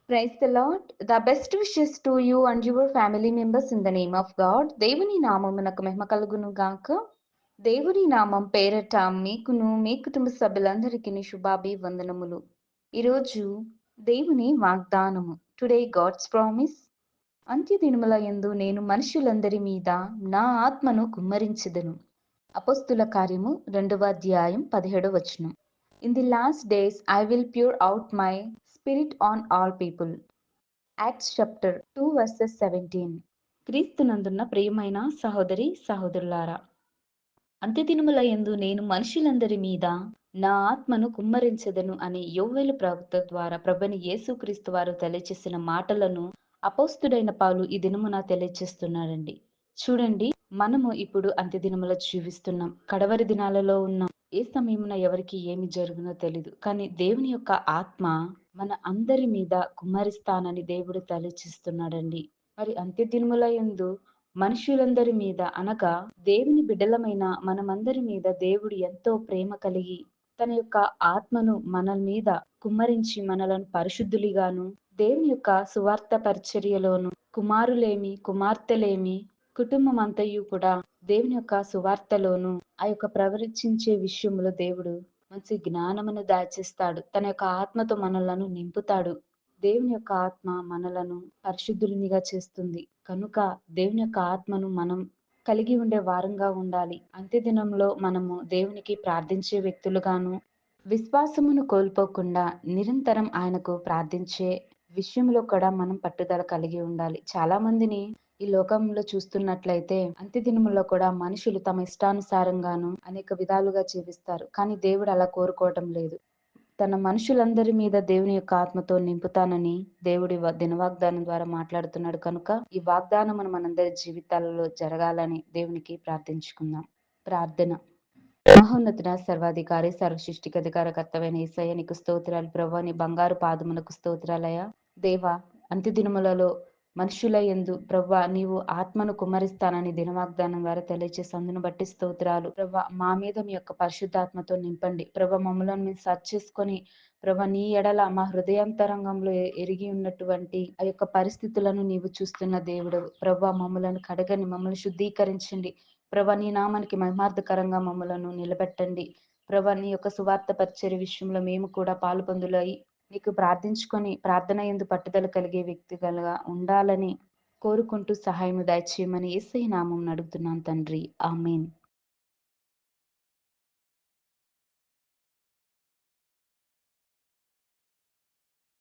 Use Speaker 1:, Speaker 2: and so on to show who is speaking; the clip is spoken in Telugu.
Speaker 1: Praise the Lord. The best wishes to you and your family members in the name of God. దేవుని నామమునకు మహిమ కలుగును గాక. దేవుని నామం పేరట మీకును మీ కుటుంబ సభ్యులందరికీ శుభాభివందనములు. ఈరోజు దేవుని వాగ్దానము. Today God's promise. అంత్యదినముల యందు నేను మనుషులందరి మీద నా ఆత్మను కుమ్మరించెదను. అపోస్తుల కార్యము 2వ అధ్యాయం 17వ వచనం. In the last days I will pour out my spirit on all people. Acts chapter 2 verses 17. క్రీస్తునందున్న ప్రియమైన సహోదరి సహోదరులారా, అంత్యదినముల యందు నేను మనుషులందరి మీద నా ఆత్మను కుమ్మరించెదను అనే యోవేలు ప్రవక్త ద్వారా ప్రభువైన యేసుక్రీస్తు వారు తెలియచేసిన మాటలను అపోస్తుడైన పౌలు ఈ దినమున తెలియచేస్తున్నాడండి. చూడండి, మనము ఇప్పుడు అంత్యదినములో జీవిస్తున్నాం. కడవరి దినాలలో ఉన్నాం. ఏ సమయమున ఎవరికి ఏమి జరుగునో తెలీదు. కానీ దేవుని యొక్క ఆత్మ మన అందరి మీద కుమ్మరిస్తానని దేవుడు తెలియచేస్తున్నాడండి. మరి అంత్యదినముల యందు మనుషులందరి మీద అనగా దేవుని బిడ్డలమైన మనమందరి మీద దేవుడు ఎంతో ప్రేమ కలిగి తన యొక్క ఆత్మను మన మీద కుమ్మరించి మనలను పరిశుద్ధులుగాను, దేవుని యొక్క సువార్త పరిచర్యలోను కుమారులేమి కుమార్తెలేమి కుటుంబం అంతయు కూడా దేవుని యొక్క సువార్తలోను ఆ యొక్క ప్రవచించే విషయంలో దేవుడు మంచి జ్ఞానమును దాచేస్తాడు. తన యొక్క ఆత్మతో మనలను నింపుతాడు. దేవుని యొక్క ఆత్మ మనలను పరిశుద్ధునిగా చేస్తుంది. కనుక దేవుని యొక్క ఆత్మను మనం కలిగి ఉండే వారంగా ఉండాలి. అంత్యదినంలో మనము దేవునికి ప్రార్థించే వ్యక్తులుగాను, విశ్వాసమును కోల్పోకుండా నిరంతరం ఆయనకు ప్రార్థించే విషయంలో కూడా మనం పట్టుదల కలిగి ఉండాలి. చాలా మందిని ఈ లోకంలో చూస్తున్నట్లయితే అంత్యదినములో కూడా మనుషులు తమ ఇష్టానుసారంగాను అనేక విధాలుగా జీవిస్తారు. కానీ దేవుడు అలా కోరుకోవటం లేదు. తన మనుషులందరి మీద దేవుని యొక్క ఆత్మతో నింపుతానని దేవుడి దినవాగ్దానం ద్వారా మాట్లాడుతున్నాడు. కనుక ఈ వాగ్దానం మనందరి జీవితాలలో జరగాలని దేవునికి ప్రార్థించుకుందాం. ప్రార్థన. మహోన్నతుడ, సర్వాధికారి, సర్వసృష్టికి అధికారకర్తవైన యేసయ్య, నీకు స్తోత్రాలు ప్రభువా. నీ బంగారు పాదములకు స్తోత్రాలయ్యా. దేవా, అంత్యదినములలో మనుషుల యందు ప్రభువా నీవు ఆత్మను కుమ్మరిస్తానని దినవాగ్దానం ద్వారా తెలియచేసి అందును బట్టి స్తోత్రాలు ప్రభువా. మా మీద మీ యొక్క పరిశుద్ధాత్మతో నింపండి ప్రభువా. మమ్మల్ని మేము సర్చ్ చేసుకొని ప్రభువా, నీ ఎడల మా హృదయాంతరంగంలో ఎరిగి ఉన్నటువంటి ఆ యొక్క పరిస్థితులను నీవు చూస్తున్న దేవుడు ప్రభువా. మమ్మలను కడగని, మమ్మల్ని శుద్ధీకరించండి ప్రభా. నీ నామానికి మహిమార్థకరంగా మమ్మలను నిలబెట్టండి ప్రభా. నీ యొక్క సువార్త పరిచర్య విషయంలో మేము కూడా పాలు పొందులై నీకు ప్రార్థించుకొని ప్రార్థన యందు పట్టుదల కలిగే వ్యక్తిగా ఉండాలని కోరుకుంటూ సహాయము దయచేయమని యేసయ్య నామమున అడుగుతున్నాను తండ్రి. ఆమేన్.